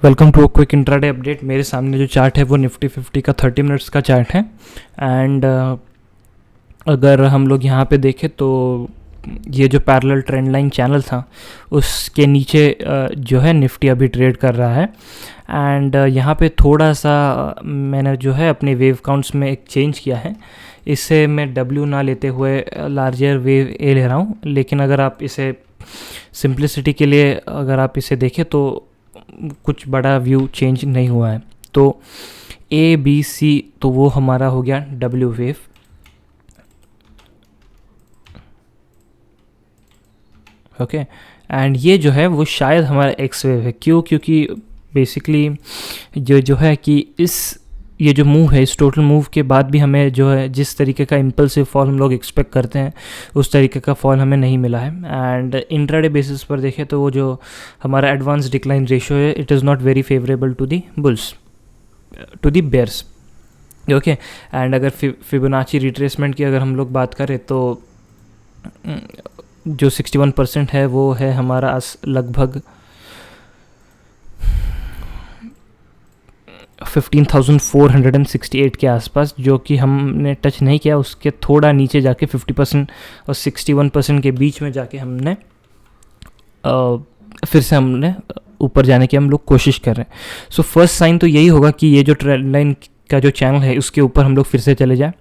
Welcome to quick intraday update. मेरे सामने जो चार्ट है वो निफ्टी 50 का 30 मिनट्स का चार्ट है। एंड अगर हम लोग यहाँ पे देखें तो ये जो पैरेलल ट्रेंड लाइन चैनल था उसके नीचे जो है निफ्टी अभी ट्रेड कर रहा है। एंड यहाँ पे थोड़ा सा मैंने जो है अपने वेव काउंट्स में एक चेंज किया है। इससे मैं डब्ल्यू ना लेते हुए लार्जर वेव ए ले रहा हूँ, लेकिन अगर आप इसे सिंप्लिसिटी के लिए अगर आप इसे देखें तो कुछ बड़ा व्यू चेंज नहीं हुआ है। तो ए बी सी तो वो हमारा हो गया डब्ल्यू वेव। ओके, एंड ये जो है वो शायद हमारा एक्स वेव है। क्यों? क्योंकि बेसिकली जो है कि ये जो मूव है, इस टोटल मूव के बाद भी हमें जो है जिस तरीके का इम्पल्सिव फॉल हम लोग एक्सपेक्ट करते हैं उस तरीके का फॉल हमें नहीं मिला है। एंड इंट्राडे बेसिस पर देखें तो वो जो हमारा एडवांस डिक्लाइन रेशियो है, it is not very favourable to the bulls, to the bears. Okay, and अगर फिबोनाची रिट्रेसमेंट की अगर हम लोग बात करें तो जो 61% है वो है हमारा लगभग 15,468 के आसपास, जो कि हमने टच नहीं किया। उसके थोड़ा नीचे जाके 50% और 61% के बीच में जाके हमने फिर से हमने ऊपर जाने की हम लोग कोशिश कर रहे हैं। सो फर्स्ट साइन तो यही होगा कि ये जो ट्रेंड लाइन का जो चैनल है उसके ऊपर हम लोग फिर से चले जाए।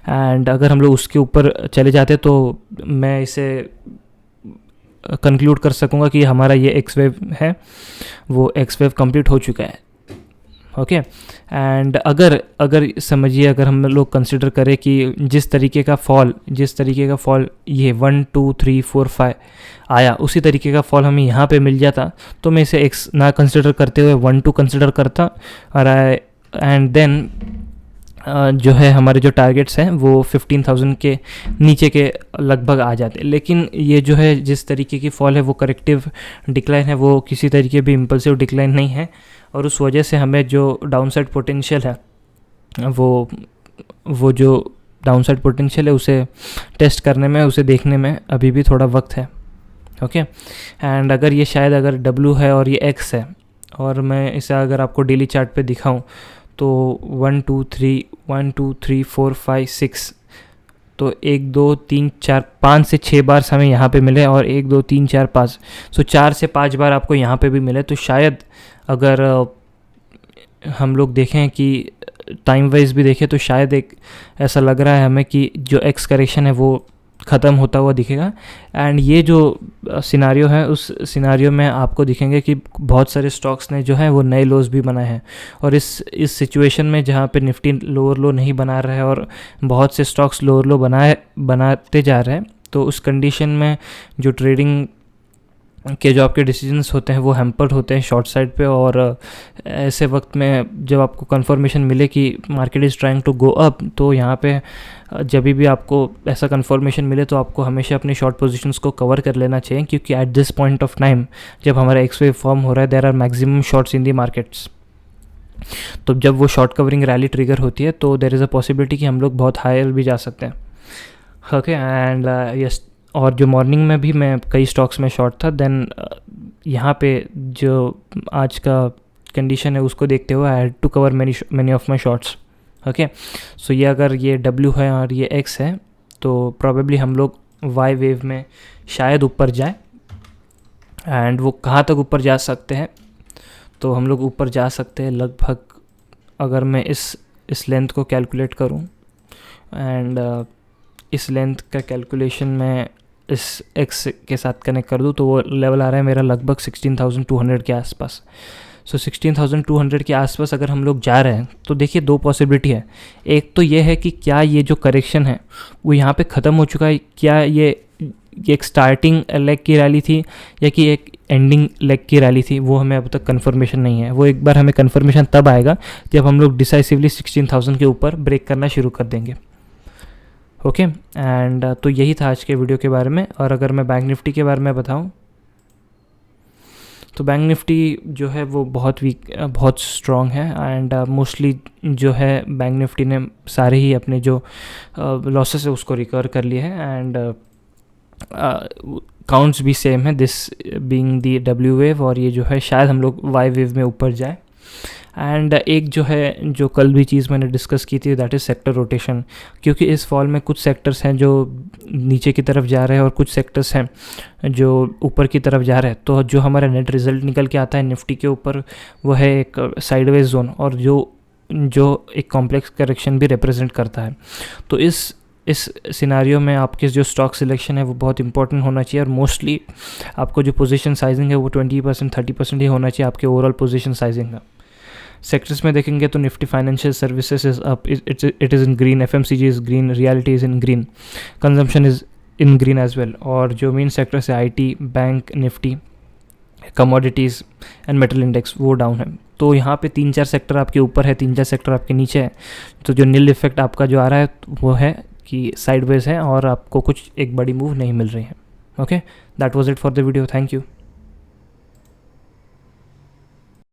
एंड अगर हम लोग उसके ऊपर चले जाते तो मैं इसे कंक्लूड कर सकूँगा कि हमारा ये एक्स वेव है वो एक्स वेव कंप्लीट हो चुका है। ओके, एंड अगर समझिए, अगर हम लोग कंसिडर करें कि जिस तरीके का फॉल ये 1 2 3 4 5 आया, उसी तरीके का फॉल हमें यहाँ पे मिल जाता तो मैं इसे एक्स ना कंसिडर करते हुए 1 2 कंसिडर करता। और एंड देन जो है हमारे जो टारगेट्स हैं वो 15,000 के नीचे के लगभग आ जाते। लेकिन ये जो है जिस तरीके की फॉल है वो करेक्टिव डिक्लाइन है, वो किसी तरीके भी इम्पल्सिव डिक्लाइन नहीं है। और उस वजह से हमें जो डाउनसाइड पोटेंशियल है वो जो डाउनसाइड पोटेंशियल है उसे टेस्ट करने में, उसे देखने में अभी भी थोड़ा वक्त है। ओके, एंड अगर ये शायद अगर डब्ल्यू है और ये एक्स है और मैं इसे अगर आपको डेली चार्ट पे दिखाऊं तो 1 2 3 4 5 6 तो 1 2 3 4 5 से 6 बार हमें यहाँ पे मिले और 1 2 3 4 5, सो 4 से 5 बार आपको यहाँ पे भी मिले। तो शायद अगर हम लोग देखें कि टाइम वाइज भी देखें तो शायद एक ऐसा लग रहा है हमें कि जो एक्स करेक्शन है वो ख़त्म होता हुआ दिखेगा। एंड ये जो सिनारियो है उस सिनारियो में आपको दिखेंगे कि बहुत सारे स्टॉक्स ने जो है वो नए लोज भी बनाए हैं। और इस सिचुएशन में जहाँ पे निफ्टी लोअर लो नहीं बना रहा है और बहुत से स्टॉक्स लोअर लो बनाते जा रहे हैं, तो उस कंडीशन में जो ट्रेडिंग के जो आपके डिसीजंस होते हैं वो हैम्पर्ड होते हैं शॉर्ट साइड पे। और ऐसे वक्त में जब आपको कंफर्मेशन मिले कि market is trying to go up, तो यहाँ पे जब भी आपको ऐसा कंफर्मेशन मिले तो आपको हमेशा अपने शॉर्ट पोजीशंस को कवर कर लेना चाहिए, क्योंकि at this point of time जब हमारा एक्स वेव फॉर्म हो रहा है there are maximum shorts in the markets. तो जब वो शॉर्ट कवरिंग रैली ट्रिगर होती है तो देयर इज़ अ पॉसिबिलिटी कि हम लोग बहुत हायर भी जा सकते हैं। ओके, एंड यस, और जो मॉर्निंग में भी मैं कई स्टॉक्स में शॉर्ट था। देन यहाँ पे जो आज का कंडीशन है उसको देखते हुए I had to cover many of my shorts. Okay, so ये अगर ये डब्ल्यू है और ये एक्स है तो प्रॉबेबली हम लोग वाई वेव में शायद ऊपर जाए। एंड वो कहाँ तक ऊपर जा सकते हैं, तो हम लोग ऊपर जा सकते हैं लगभग, अगर मैं इस लेंथ को कैलकुलेट करूँ एंड इस लेंथ का कैलकुलेशन मैं इस एक्स के साथ कनेक्ट कर दूँ तो वो लेवल आ रहा है मेरा लगभग 16,200 के आसपास। सो 16,200 के आसपास अगर हम लोग जा रहे हैं तो देखिए दो पॉसिबिलिटी है। एक तो ये है कि क्या ये जो करेक्शन है वो यहाँ पे ख़त्म हो चुका है, क्या ये एक स्टार्टिंग लेग की रैली थी या कि एक एंडिंग लेग की रैली थी, वो हमें अब तक कन्फर्मेशन नहीं है। वो एक बार हमें कन्फर्मेशन तब आएगा जब हम लोग डिसाइसिवली 16,000 के ऊपर ब्रेक करना शुरू कर देंगे। ओके, एंड तो यही था आज के वीडियो के बारे में। और अगर मैं बैंक निफ्टी के बारे में बताऊं तो बैंक निफ्टी जो है वो बहुत स्ट्रॉन्ग है। एंड मोस्टली जो है बैंक निफ्टी ने सारे ही अपने जो लॉसेस है उसको रिकवर कर लिए हैं। एंड काउंट्स भी सेम है, this being the W wave, और ये जो है शायद हम लोग वाई वेव में ऊपर जाए। एंड एक जो है, जो कल भी चीज़ मैंने डिस्कस की थी, दैट इज़ सेक्टर रोटेशन, क्योंकि इस फॉल में कुछ सेक्टर्स हैं जो नीचे की तरफ जा रहे हैं और कुछ सेक्टर्स हैं जो ऊपर की तरफ जा रहे हैं। तो जो हमारा नेट रिजल्ट निकल के आता है निफ्टी के ऊपर, वो है एक साइडवेज जोन, और जो एक कॉम्प्लेक्स करेक्शन भी रिप्रेजेंट करता है। तो इस सिनारियो में आपके जो स्टॉक सिलेक्शन है वो बहुत इंपॉर्टेंट होना चाहिए, और मोस्टली आपको जो पोजीशन साइजिंग है वो 20% 30% ही होना चाहिए आपके ओवरऑल पोजीशन साइजिंग का। सेक्टर्स में देखेंगे तो Nifty financial services is up, it is in green, FMCG is green, reality is in green, consumption is in green as well. और जो मेन सेक्टर्स है IT, bank, Nifty, commodities and metal index, वो down है। तो यहाँ पे 3-4 sector आपके ऊपर है, 3-4 सेक्टर आपके नीचे है। तो जो नील इफेक्ट आपका जो आ रहा है वो है कि साइडवेज है और आपको कुछ एक बड़ी मूव नहीं मिल रही है। Okay, that was it for the video, thank you.